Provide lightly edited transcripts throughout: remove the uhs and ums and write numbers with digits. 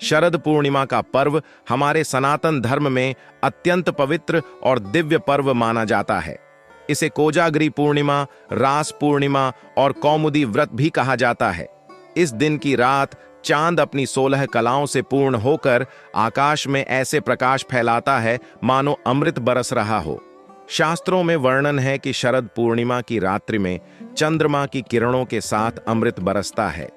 शरद पूर्णिमा का पर्व हमारे सनातन धर्म में अत्यंत पवित्र और दिव्य पर्व माना जाता है। इसे कोजागरी पूर्णिमा, रास पूर्णिमा और कौमुदी व्रत भी कहा जाता है। इस दिन की रात चांद अपनी 16 कलाओं से पूर्ण होकर आकाश में ऐसे प्रकाश फैलाता है मानो अमृत बरस रहा हो। शास्त्रों में वर्णन है कि शरद पूर्णिमा की रात्रि में चंद्रमा की किरणों के साथ अमृत बरसता है।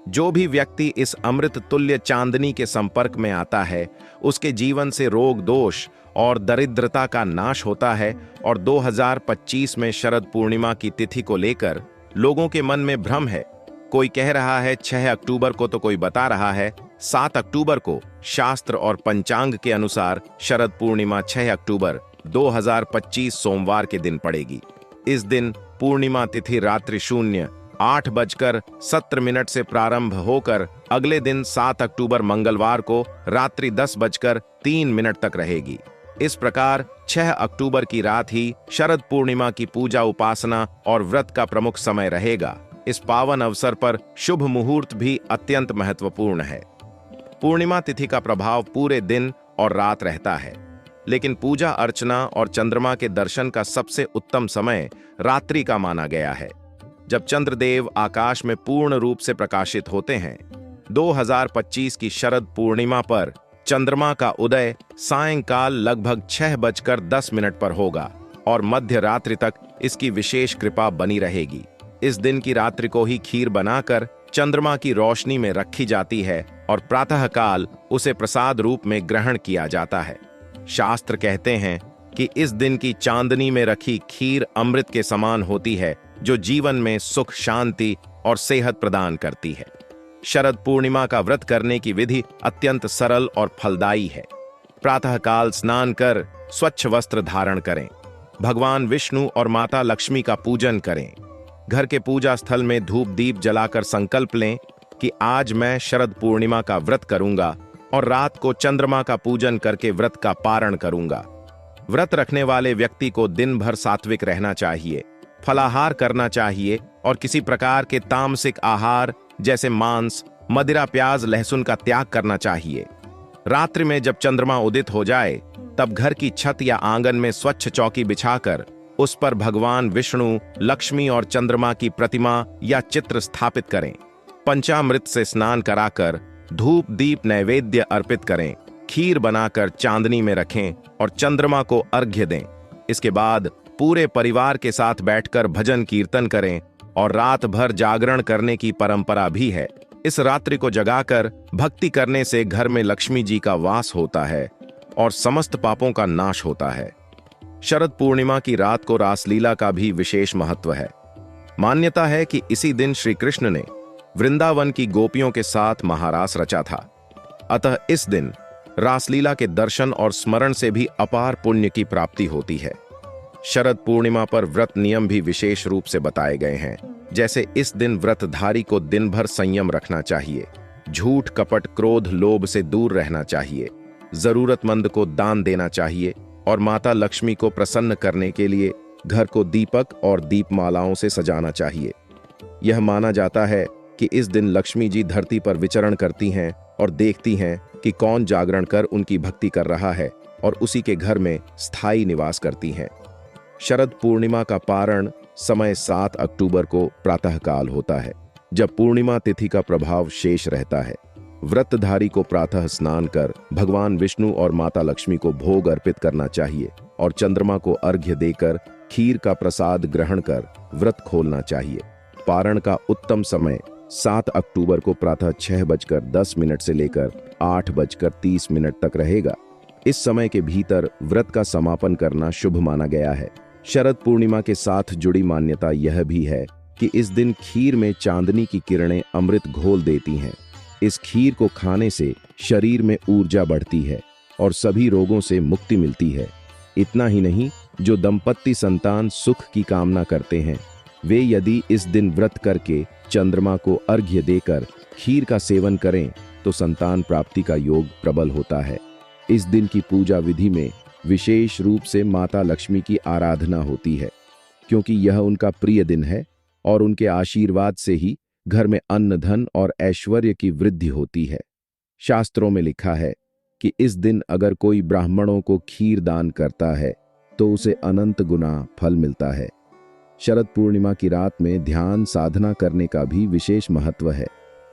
जो भी व्यक्ति इस अमृत तुल्य चांदनी के संपर्क में आता है, उसके जीवन से रोग दोष और दरिद्रता का नाश होता है। और 2025 में शरद पूर्णिमा की तिथि को लेकर लोगों के मन में भ्रम है। कोई कह रहा है 6 अक्टूबर को, तो कोई बता रहा है 7 अक्टूबर को। शास्त्र और पंचांग के अनुसार शरद पूर्णिमा 6 अक्टूबर 2025 सोमवार के दिन पड़ेगी। इस दिन पूर्णिमा तिथि रात्रि 8:17 से प्रारंभ होकर अगले दिन 7 अक्टूबर मंगलवार को रात्रि 10:03 तक रहेगी। इस प्रकार 6 अक्टूबर की रात ही शरद पूर्णिमा की पूजा, उपासना और व्रत का प्रमुख समय रहेगा। इस पावन अवसर पर शुभ मुहूर्त भी अत्यंत महत्वपूर्ण है। पूर्णिमा तिथि का प्रभाव पूरे दिन और रात रहता है, लेकिन पूजा अर्चना और चंद्रमा के दर्शन का सबसे उत्तम समय रात्रि का माना गया है, जब चंद्रदेव आकाश में पूर्ण रूप से प्रकाशित होते हैं। 2025 की शरद पूर्णिमा पर चंद्रमा का उदय सायंकाल लगभग 6:10 पर होगा और मध्य रात्रि तक इसकी विशेष कृपा बनी रहेगी। इस दिन की रात्रि को ही खीर बनाकर चंद्रमा की रोशनी में रखी जाती है और प्रातःकाल उसे प्रसाद रूप में ग्रहण किया जाता है। शास्त्र कहते हैं कि इस दिन की चांदनी में रखी खीर अमृत के समान होती है, जो जीवन में सुख, शांति और सेहत प्रदान करती है। शरद पूर्णिमा का व्रत करने की विधि अत्यंत सरल और फलदायी है। प्रातःकाल स्नान कर स्वच्छ वस्त्र धारण करें। भगवान विष्णु और माता लक्ष्मी का पूजन करें। घर के पूजा स्थल में धूप दीप जलाकर संकल्प लें कि आज मैं शरद पूर्णिमा का व्रत करूंगा और रात को चंद्रमा का पूजन करके व्रत का पारण करूंगा। व्रत रखने वाले व्यक्ति को दिन भर सात्विक रहना चाहिए, फलाहार करना चाहिए और किसी प्रकार के तामसिक आहार जैसे मांस, मदिरा, प्याज, लहसुन का त्याग करना चाहिए। रात्रि में जब चंद्रमा उदित हो जाए, तब घर की छत या आंगन में स्वच्छ चौकी बिछाकर उस पर भगवान विष्णु, लक्ष्मी और चंद्रमा की प्रतिमा या चित्र स्थापित करें। पंचामृत से स्नान कराकर धूप दीप नैवेद्य अर्पित करें। खीर बनाकर चांदनी में रखें और चंद्रमा को अर्घ्य दें। इसके बाद पूरे परिवार के साथ बैठकर भजन कीर्तन करें और रात भर जागरण करने की परंपरा भी है। इस रात्रि को जगाकर भक्ति करने से घर में लक्ष्मी जी का वास होता है और समस्त पापों का नाश होता है। शरद पूर्णिमा की रात को रासलीला का भी विशेष महत्व है। मान्यता है कि इसी दिन श्री कृष्ण ने वृंदावन की गोपियों के साथ महारास रचा था। अतः इस दिन रासलीला के दर्शन और स्मरण से भी अपार पुण्य की प्राप्ति होती है। शरद पूर्णिमा पर व्रत नियम भी विशेष रूप से बताए गए हैं। जैसे इस दिन व्रतधारी को दिन भर संयम रखना चाहिए, झूठ, कपट, क्रोध, लोभ से दूर रहना चाहिए, जरूरतमंद को दान देना चाहिए और माता लक्ष्मी को प्रसन्न करने के लिए घर को दीपक और दीपमालाओं से सजाना चाहिए। यह माना जाता है कि इस दिन लक्ष्मी जी धरती पर विचरण करती हैं और देखती हैं कि कौन जागरण कर उनकी भक्ति कर रहा है और उसी के घर में स्थायी निवास करती हैं। शरद पूर्णिमा का पारण समय 7 अक्टूबर को प्रातःकाल होता है, जब पूर्णिमा तिथि का प्रभाव शेष रहता है। व्रतधारी को प्रातः स्नान कर भगवान विष्णु और माता लक्ष्मी को भोग अर्पित करना चाहिए और चंद्रमा को अर्घ्य देकर खीर का प्रसाद ग्रहण कर व्रत खोलना चाहिए। पारण का उत्तम समय 7 अक्टूबर को प्रातः 6:10 से लेकर 8:30 तक रहेगा। इस समय के भीतर व्रत का समापन करना शुभ माना गया है। शरद पूर्णिमा के साथ जुड़ी मान्यता यह भी है कि इस दिन खीर में चांदनी की किरणें अमृत घोल देती हैं। इस खीर को खाने से शरीर में ऊर्जा बढ़ती है और सभी रोगों से मुक्ति मिलती है। इतना ही नहीं, जो दंपत्ति संतान सुख की कामना करते हैं, वे यदि इस दिन व्रत करके चंद्रमा को अर्घ्य देकर खीर का सेवन करें तो संतान प्राप्ति का योग प्रबल होता है। इस दिन की पूजा विधि में विशेष रूप से माता लक्ष्मी की आराधना होती है, क्योंकि यह उनका प्रिय दिन है और उनके आशीर्वाद से ही घर में अन्न, धन और ऐश्वर्य की वृद्धि होती है। शास्त्रों में लिखा है कि इस दिन अगर कोई ब्राह्मणों को खीर दान करता है तो उसे अनंत गुना फल मिलता है। शरद पूर्णिमा की रात में ध्यान साधना करने का भी विशेष महत्व है।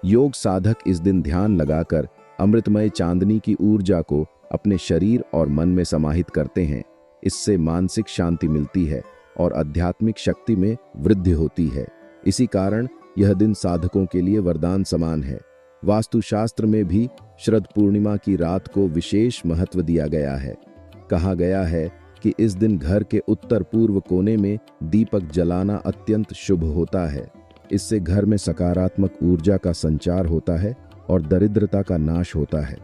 योग साधक इस दिन ध्यान लगाकर अमृतमय चांदनी की ऊर्जा को अपने शरीर और मन में समाहित करते हैं। इससे मानसिक शांति मिलती है और आध्यात्मिक शक्ति में वृद्धि होती है। इसी कारण यह दिन साधकों के लिए वरदान समान है। वास्तुशास्त्र में भी शरद पूर्णिमा की रात को विशेष महत्व दिया गया है। कहा गया है कि इस दिन घर के उत्तर पूर्व कोने में दीपक जलाना अत्यंत शुभ होता है। इससे घर में सकारात्मक ऊर्जा का संचार होता है और दरिद्रता का नाश होता है।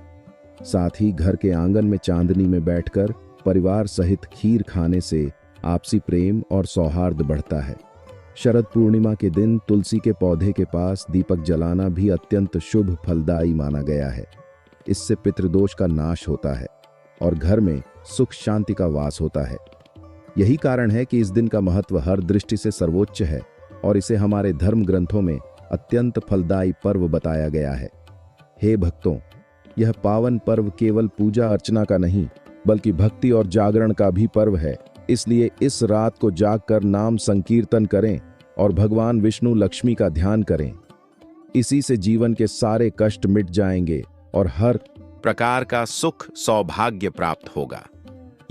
साथ ही घर के आंगन में चांदनी में बैठकर परिवार सहित खीर खाने से आपसी प्रेम और सौहार्द बढ़ता है। शरद पूर्णिमा के दिन तुलसी के पौधे के पास दीपक जलाना भी अत्यंत शुभ फलदायी माना गया है। इससे पितृदोष का नाश होता है और घर में सुख शांति का वास होता है। यही कारण है कि इस दिन का महत्व हर दृष्टि से सर्वोच्च है और इसे हमारे धर्म ग्रंथों में अत्यंत फलदायी पर्व बताया गया है। हे भक्तों, यह पावन पर्व केवल पूजा अर्चना का नहीं बल्कि भक्ति और जागरण का भी पर्व है। इसलिए इस रात को जागकर नाम संकीर्तन करें और भगवान विष्णु लक्ष्मी का ध्यान करें। इसी से जीवन के सारे कष्ट मिट जाएंगे और हर प्रकार का सुख सौभाग्य प्राप्त होगा।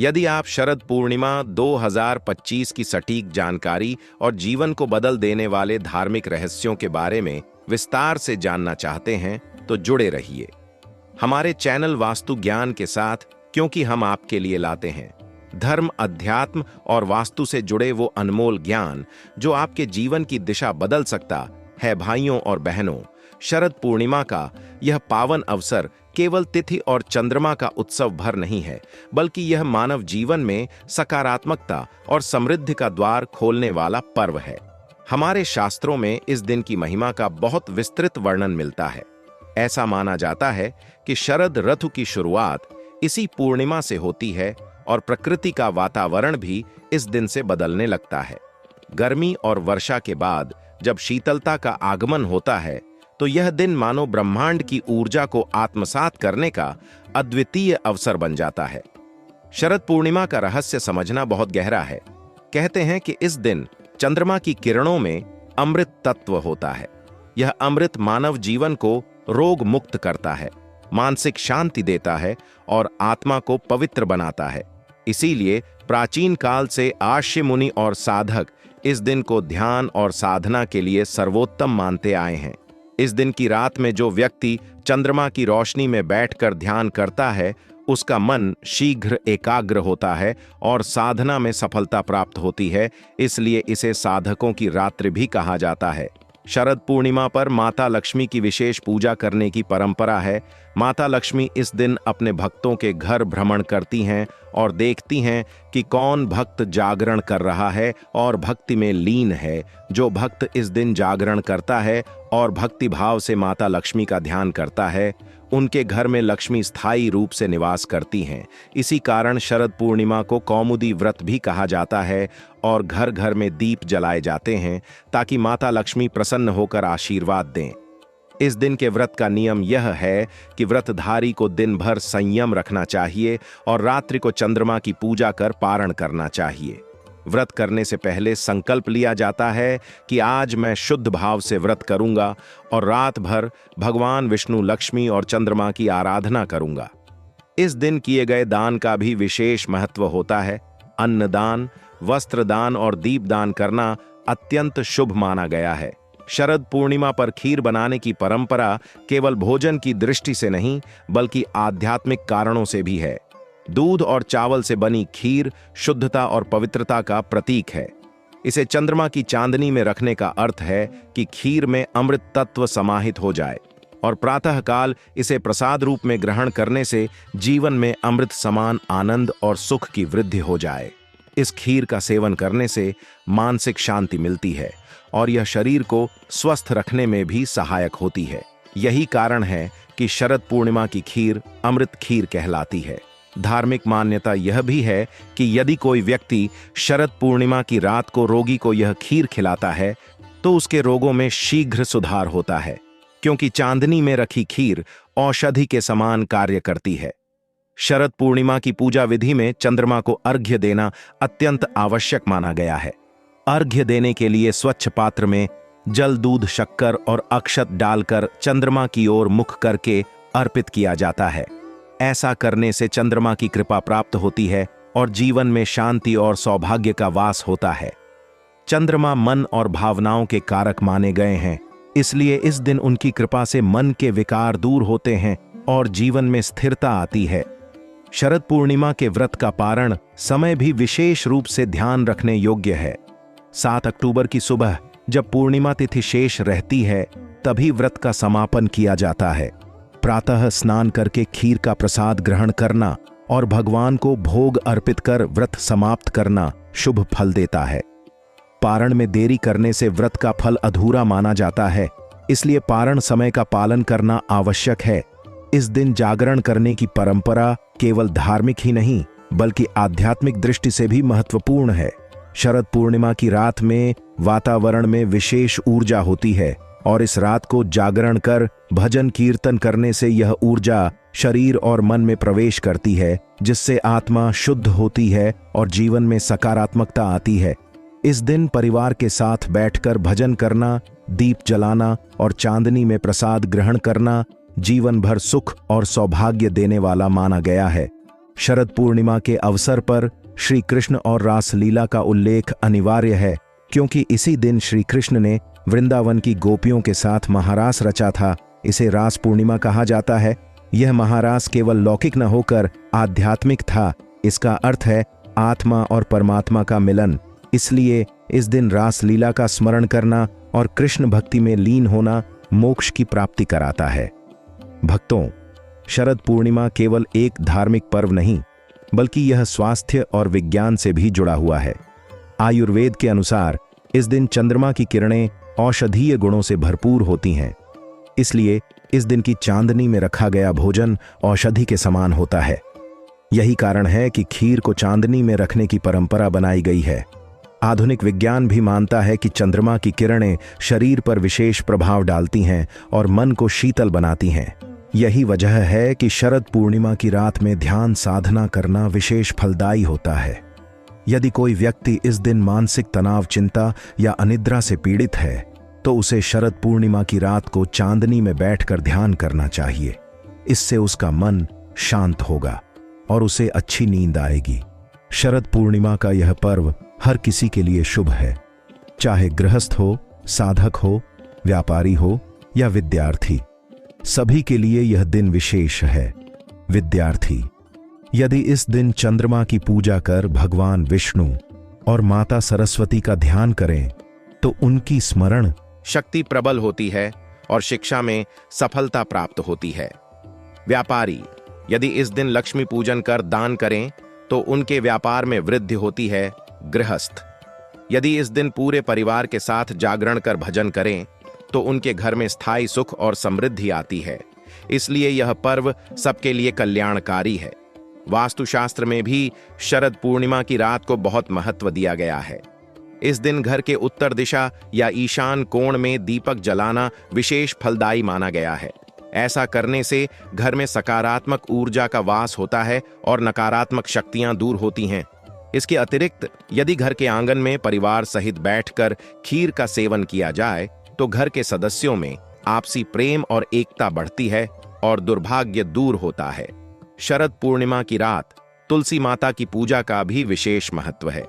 यदि आप शरद पूर्णिमा 2025 की सटीक जानकारी और जीवन को बदल देने वाले धार्मिक रहस्यों के बारे में विस्तार से जानना चाहते हैं तो जुड़े रहिए हमारे चैनल वास्तु ज्ञान के साथ, क्योंकि हम आपके लिए लाते हैं धर्म, अध्यात्म और वास्तु से जुड़े वो अनमोल ज्ञान जो आपके जीवन की दिशा बदल सकता है। भाइयों और बहनों, शरद पूर्णिमा का यह पावन अवसर केवल तिथि और चंद्रमा का उत्सव भर नहीं है, बल्कि यह मानव जीवन में सकारात्मकता और समृद्धि का द्वार खोलने वाला पर्व है। हमारे शास्त्रों में इस दिन की महिमा का बहुत विस्तृत वर्णन मिलता है। ऐसा माना जाता है कि शरद ऋतु की शुरुआत इसी पूर्णिमा से होती है और प्रकृति का वातावरण भी इस दिन से बदलने लगता है। गर्मी और वर्षा के बाद जब शीतलता का आगमन होता है तो यह दिन मानो ब्रह्मांड की ऊर्जा को आत्मसात करने का अद्वितीय अवसर बन जाता है। शरद पूर्णिमा का रहस्य समझना बहुत गहरा है। कहते हैं कि इस दिन चंद्रमा की किरणों में अमृत तत्व होता है। यह अमृत मानव जीवन को रोग मुक्त करता है, मानसिक शांति देता है और आत्मा को पवित्र बनाता है। इसीलिए प्राचीन काल से आर्ष्य मुनि और साधक इस दिन को ध्यान और साधना के लिए सर्वोत्तम मानते आए हैं। इस दिन की रात में जो व्यक्ति चंद्रमा की रोशनी में बैठकर ध्यान करता है, उसका मन शीघ्र एकाग्र होता है और साधना में सफलता प्राप्त होती है। इसलिए इसे साधकों की रात्रि भी कहा जाता है। शरद पूर्णिमा पर माता लक्ष्मी की विशेष पूजा करने की परंपरा है। माता लक्ष्मी इस दिन अपने भक्तों के घर भ्रमण करती हैं और देखती हैं कि कौन भक्त जागरण कर रहा है और भक्ति में लीन है। जो भक्त इस दिन जागरण करता है और भक्ति भाव से माता लक्ष्मी का ध्यान करता है, उनके घर में लक्ष्मी स्थायी रूप से निवास करती हैं। इसी कारण शरद पूर्णिमा को कौमुदी व्रत भी कहा जाता है और घर घर में दीप जलाए जाते हैं ताकि माता लक्ष्मी प्रसन्न होकर आशीर्वाद दें। इस दिन के व्रत का नियम यह है कि व्रतधारी को दिन भर संयम रखना चाहिए और रात्रि को चंद्रमा की पूजा कर पारण करना चाहिए। व्रत करने से पहले संकल्प लिया जाता है कि आज मैं शुद्ध भाव से व्रत करूंगा और रात भर भगवान विष्णु, लक्ष्मी और चंद्रमा की आराधना करूंगा। इस दिन किए गए दान का भी विशेष महत्व होता है। अन्नदान, वस्त्रदान और दीपदान करना अत्यंत शुभ माना गया है। शरद पूर्णिमा पर खीर बनाने की परंपरा केवल भोजन की दृष्टि से नहीं बल्कि आध्यात्मिक कारणों से भी है। दूध और चावल से बनी खीर शुद्धता और पवित्रता का प्रतीक है। इसे चंद्रमा की चांदनी में रखने का अर्थ है कि खीर में अमृत तत्व समाहित हो जाए और प्रातःकाल इसे प्रसाद रूप में ग्रहण करने से जीवन में अमृत समान आनंद और सुख की वृद्धि हो जाए। इस खीर का सेवन करने से मानसिक शांति मिलती है और यह शरीर को स्वस्थ रखने में भी सहायक होती है। यही कारण है कि शरद पूर्णिमा की खीर अमृत खीर कहलाती है। धार्मिक मान्यता यह भी है कि यदि कोई व्यक्ति शरद पूर्णिमा की रात को रोगी को यह खीर खिलाता है तो उसके रोगों में शीघ्र सुधार होता है, क्योंकि चांदनी में रखी खीर औषधि के समान कार्य करती है। शरद पूर्णिमा की पूजा विधि में चंद्रमा को अर्घ्य देना अत्यंत आवश्यक माना गया है। अर्घ्य देने के लिए स्वच्छ पात्र में जल, दूध, शक्कर और अक्षत डालकर चंद्रमा की ओर मुख करके अर्पित किया जाता है। ऐसा करने से चंद्रमा की कृपा प्राप्त होती है और जीवन में शांति और सौभाग्य का वास होता है। चंद्रमा मन और भावनाओं के कारक माने गए हैं, इसलिए इस दिन उनकी कृपा से मन के विकार दूर होते हैं और जीवन में स्थिरता आती है। शरद पूर्णिमा के व्रत का पारण समय भी विशेष रूप से ध्यान रखने योग्य है। 7 अक्टूबर की सुबह जब पूर्णिमा तिथि शेष रहती है, तभी व्रत का समापन किया जाता है। प्रातः स्नान करके खीर का प्रसाद ग्रहण करना और भगवान को भोग अर्पित कर व्रत समाप्त करना शुभ फल देता है। पारण में देरी करने से व्रत का फल अधूरा माना जाता है, इसलिए पारण समय का पालन करना आवश्यक है। इस दिन जागरण करने की परंपरा केवल धार्मिक ही नहीं बल्कि आध्यात्मिक दृष्टि से भी महत्वपूर्ण है। शरद पूर्णिमा की रात में वातावरण में विशेष ऊर्जा होती है और इस रात को जागरण कर भजन कीर्तन करने से यह ऊर्जा शरीर और मन में प्रवेश करती है, जिससे आत्मा शुद्ध होती है और जीवन में सकारात्मकता आती है। इस दिन परिवार के साथ बैठकर भजन करना, दीप जलाना और चांदनी में प्रसाद ग्रहण करना जीवन भर सुख और सौभाग्य देने वाला माना गया है। शरद पूर्णिमा के अवसर पर श्री कृष्ण और रासलीला का उल्लेख अनिवार्य है, क्योंकि इसी दिन श्री कृष्ण ने वृंदावन की गोपियों के साथ महारास रचा था। इसे रास पूर्णिमा कहा जाता है। यह महारास केवल लौकिक न होकर आध्यात्मिक था। इसका अर्थ है आत्मा और परमात्मा का मिलन। इसलिए इस दिन रासलीला का स्मरण करना और कृष्ण भक्ति में लीन होना मोक्ष की प्राप्ति कराता है। भक्तों, शरद पूर्णिमा केवल एक धार्मिक पर्व नहीं बल्कि यह स्वास्थ्य और विज्ञान से भी जुड़ा हुआ है। आयुर्वेद के अनुसार इस दिन चंद्रमा की किरणें औषधीय गुणों से भरपूर होती हैं। इसलिए इस दिन की चांदनी में रखा गया भोजन औषधि के समान होता है। यही कारण है कि खीर को चांदनी में रखने की परंपरा बनाई गई है। आधुनिक विज्ञान भी मानता है कि चंद्रमा की किरणें शरीर पर विशेष प्रभाव डालती हैं और मन को शीतल बनाती हैं। यही वजह है कि शरद पूर्णिमा की रात में ध्यान साधना करना विशेष फलदायी होता है। यदि कोई व्यक्ति इस दिन मानसिक तनाव, चिंता या अनिद्रा से पीड़ित है, तो उसे शरद पूर्णिमा की रात को चांदनी में बैठकर ध्यान करना चाहिए। इससे उसका मन शांत होगा और उसे अच्छी नींद आएगी। शरद पूर्णिमा का यह पर्व हर किसी के लिए शुभ है, चाहे गृहस्थ हो, साधक हो, व्यापारी हो या विद्यार्थी। सभी के लिए यह दिन विशेष है। विद्यार्थी यदि इस दिन चंद्रमा की पूजा कर भगवान विष्णु और माता सरस्वती का ध्यान करें तो उनकी स्मरण शक्ति प्रबल होती है और शिक्षा में सफलता प्राप्त होती है। व्यापारी यदि इस दिन लक्ष्मी पूजन कर दान करें तो उनके व्यापार में वृद्धि होती है। गृहस्थ यदि इस दिन पूरे परिवार के साथ जागरण कर भजन करें तो उनके घर में स्थायी सुख और समृद्धि आती है। इसलिए यह पर्व सबके लिए कल्याणकारी है। वास्तुशास्त्र में भी शरद पूर्णिमा की रात को बहुत महत्व दिया गया है। इस दिन घर के उत्तर दिशा या ईशान कोण में दीपक जलाना विशेष फलदायी माना गया है। ऐसा करने से घर में सकारात्मक ऊर्जा का वास होता है और नकारात्मक शक्तियां दूर होती हैं। इसके अतिरिक्त यदि घर के आंगन में परिवार सहित बैठकर खीर का सेवन किया जाए तो घर के सदस्यों में आपसी प्रेम और एकता बढ़ती है और दुर्भाग्य दूर होता है। शरद पूर्णिमा की रात तुलसी माता की पूजा का भी विशेष महत्व है।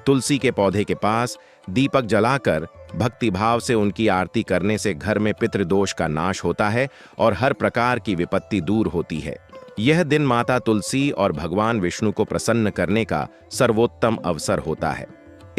तुलसी के पौधे के पास दीपक जलाकर भक्ति भाव से उनकी आरती करने से घर में पितृदोष का नाश होता है और हर प्रकार की विपत्ति दूर होती है। यह दिन माता तुलसी और भगवान विष्णु को प्रसन्न करने का सर्वोत्तम अवसर होता है।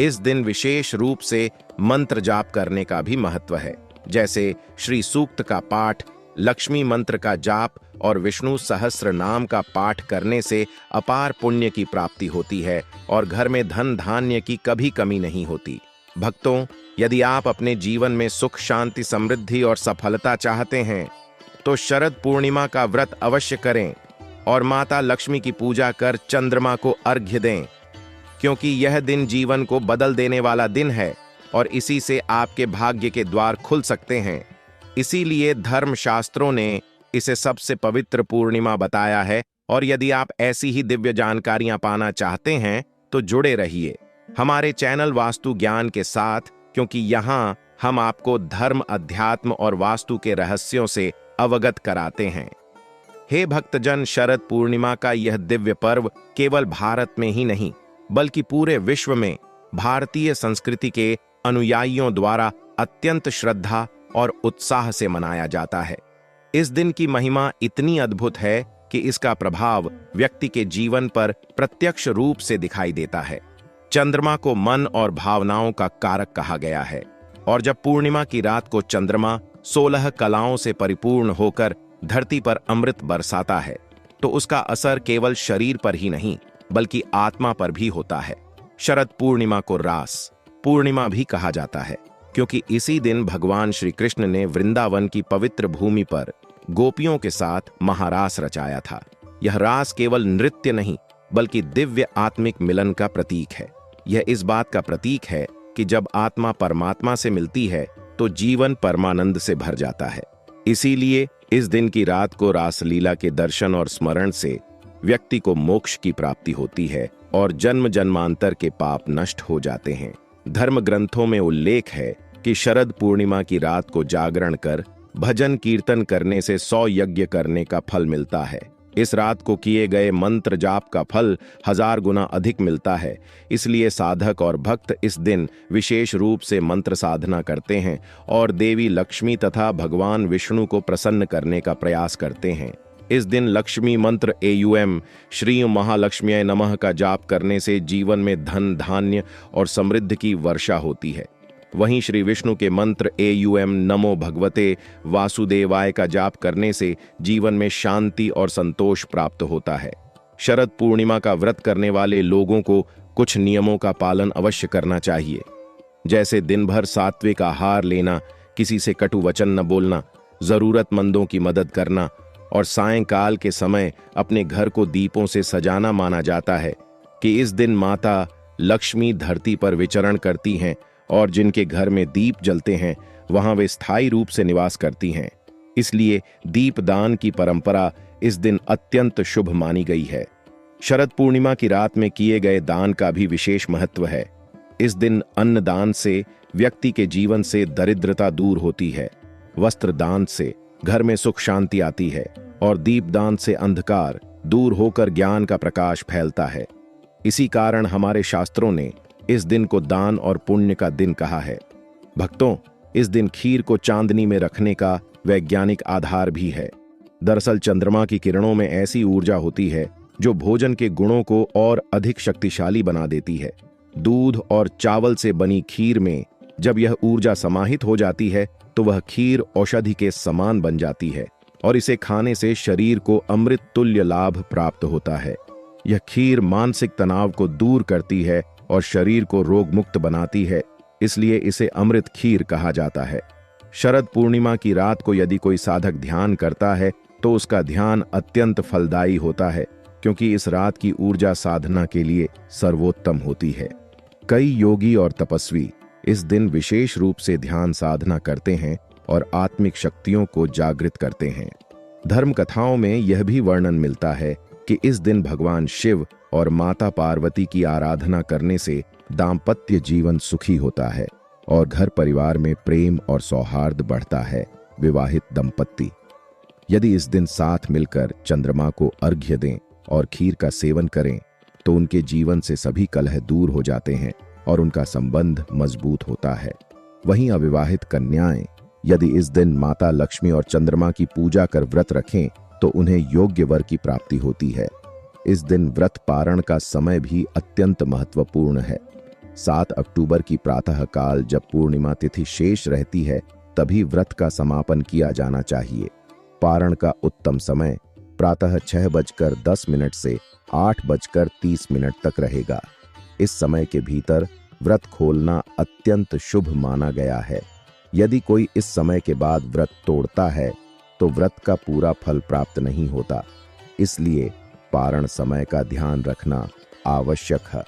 इस दिन विशेष रूप से मंत्र जाप करने का भी महत्व है, जैसे श्री सूक्त का पाठ, लक्ष्मी मंत्र का जाप और विष्णु सहस्त्र नाम का पाठ करने से अपार पुण्य की प्राप्ति होती है और घर में धन धान्य की कभी कमी नहीं होती। भक्तों, यदि आप अपने जीवन में सुख, शांति, समृद्धि और सफलता चाहते हैं तो शरद पूर्णिमा का व्रत अवश्य करें और माता लक्ष्मी की पूजा कर चंद्रमा को अर्घ्य दें, क्योंकि यह दिन जीवन को बदल देने वाला दिन है और इसी से आपके भाग्य के द्वार खुल सकते हैं। इसीलिए धर्म शास्त्रों ने इसे सबसे पवित्र पूर्णिमा बताया है। और यदि आप ऐसी ही दिव्य जानकारियां पाना चाहते हैं तो जुड़े रहिए हमारे चैनल वास्तु ज्ञान के साथ, क्योंकि यहाँ हम आपको धर्म, अध्यात्म और वास्तु के रहस्यों से अवगत कराते हैं। हे भक्तजन, शरद पूर्णिमा का यह दिव्य पर्व केवल भारत में ही नहीं बल्कि पूरे विश्व में भारतीय संस्कृति के अनुयायियों द्वारा अत्यंत श्रद्धा और उत्साह से मनाया जाता है। इस दिन की महिमा इतनी अद्भुत है कि इसका प्रभाव व्यक्ति के जीवन पर प्रत्यक्ष रूप से दिखाई देता है। चंद्रमा को मन और भावनाओं का कारक कहा गया है, और जब पूर्णिमा की रात को चंद्रमा 16 कलाओं से परिपूर्ण होकर धरती पर अमृत बरसाता है तो उसका असर केवल शरीर पर ही नहीं बल्कि आत्मा पर भी होता है। शरद पूर्णिमा को रास पूर्णिमा भी कहा जाता है, क्योंकि इसी दिन भगवान श्री कृष्ण ने वृंदावन की पवित्र भूमि पर गोपियों के साथ महारास रचाया था। यह रास केवल नृत्य नहीं बल्कि दिव्य आत्मिक मिलन का प्रतीक है। यह इस बात का प्रतीक है कि जब आत्मा परमात्मा से मिलती है तो जीवन परमानंद से भर जाता है। इसीलिए इस दिन की रात को रासलीला के दर्शन और स्मरण से व्यक्ति को मोक्ष की प्राप्ति होती है और जन्म जन्मांतर के पाप नष्ट हो जाते हैं। धर्म ग्रंथों में उल्लेख है कि शरद पूर्णिमा की रात को जागरण कर भजन कीर्तन करने से 100 यज्ञ करने का फल मिलता है। इस रात को किए गए मंत्र जाप का फल 1000 गुना अधिक मिलता है। इसलिए साधक और भक्त इस दिन विशेष रूप से मंत्र साधना करते हैं और देवी लक्ष्मी तथा भगवान विष्णु को प्रसन्न करने का प्रयास करते हैं। इस दिन लक्ष्मी मंत्र एयूएम श्री महालक्ष्म्यै नमः का जाप करने से जीवन में धन, धान्य और समृद्धि की वर्षा होती है। वहीं श्री विष्णु के मंत्र एयूएम नमो भगवते वासुदेवाय का जाप करने से जीवन में शांति और संतोष प्राप्त होता है। शरद पूर्णिमा का व्रत करने वाले लोगों को कुछ नियमों का पालन अवश्य करना चाहिए, जैसे दिन भर सात्विक आहार लेना, किसी से कटु वचन न बोलना, जरूरतमंदों की मदद करना और सायंकाल के समय अपने घर को दीपों से सजाना। माना जाता है कि इस दिन माता लक्ष्मी धरती पर विचरण करती हैं और जिनके घर में दीप जलते हैं वहां वे स्थायी रूप से निवास करती हैं। इसलिए दीपदान की परंपरा इस दिन अत्यंत शुभ मानी गई है। शरद पूर्णिमा की रात में किए गए दान का भी विशेष महत्व है। इस दिन अन्न दान से व्यक्ति के जीवन से दरिद्रता दूर होती है, वस्त्र दान से घर में सुख शांति आती है और दीपदान से अंधकार दूर होकर ज्ञान का प्रकाश फैलता है। इसी कारण हमारे शास्त्रों ने इस दिन को दान और पुण्य का दिन कहा है। भक्तों, इस दिन खीर को चांदनी में रखने का वैज्ञानिक आधार भी है। दरअसल चंद्रमा की किरणों में ऐसी ऊर्जा होती है जो भोजन के गुणों को और अधिक शक्तिशाली बना देती है। दूध और चावल से बनी खीर में जब यह ऊर्जा समाहित हो जाती है तो वह खीर औषधि के समान बन जाती है और इसे खाने से शरीर को अमृत तुल्य लाभ प्राप्त होता है। यह खीर मानसिक तनाव को दूर करती है और शरीर को रोग मुक्त बनाती है, इसलिए इसे अमृत खीर कहा जाता है। शरद पूर्णिमा की रात को यदि कोई साधक ध्यान करता है तो उसका ध्यान अत्यंत फलदायी होता है, क्योंकि इस रात की ऊर्जा साधना के लिए सर्वोत्तम होती है। कई योगी और तपस्वी इस दिन विशेष रूप से ध्यान साधना करते हैं और आत्मिक शक्तियों को जागृत करते हैं। धर्म कथाओं में यह भी वर्णन मिलता है कि इस दिन भगवान शिव और माता पार्वती की आराधना करने से दाम्पत्य जीवन सुखी होता है और घर परिवार में प्रेम और सौहार्द बढ़ता है। विवाहित दंपत्ति यदि इस दिन साथ मिलकर चंद्रमा को अर्घ्य दें और खीर का सेवन करें तो उनके जीवन से सभी कलह दूर हो जाते हैं और उनका संबंध मजबूत होता है। वहीं अविवाहित कन्याएं यदि इस दिन माता लक्ष्मी और चंद्रमा की पूजा कर व्रत रखें तो उन्हें योग्य वर की प्राप्ति होती है। इस दिन व्रत पारण का समय भी अत्यंत महत्वपूर्ण है। 7 अक्टूबर की प्रातः काल जब पूर्णिमा तिथि शेष रहती है तभी व्रत का समापन किया जाना चाहिए। पारण का उत्तम समय प्रातः 6:10 से 8:30 तक रहेगा। इस समय के भीतर व्रत खोलना अत्यंत शुभ माना गया है। यदि कोई इस समय के बाद व्रत तोड़ता है तो व्रत का पूरा फल प्राप्त नहीं होता। इसलिए पारण समय का ध्यान रखना आवश्यक है।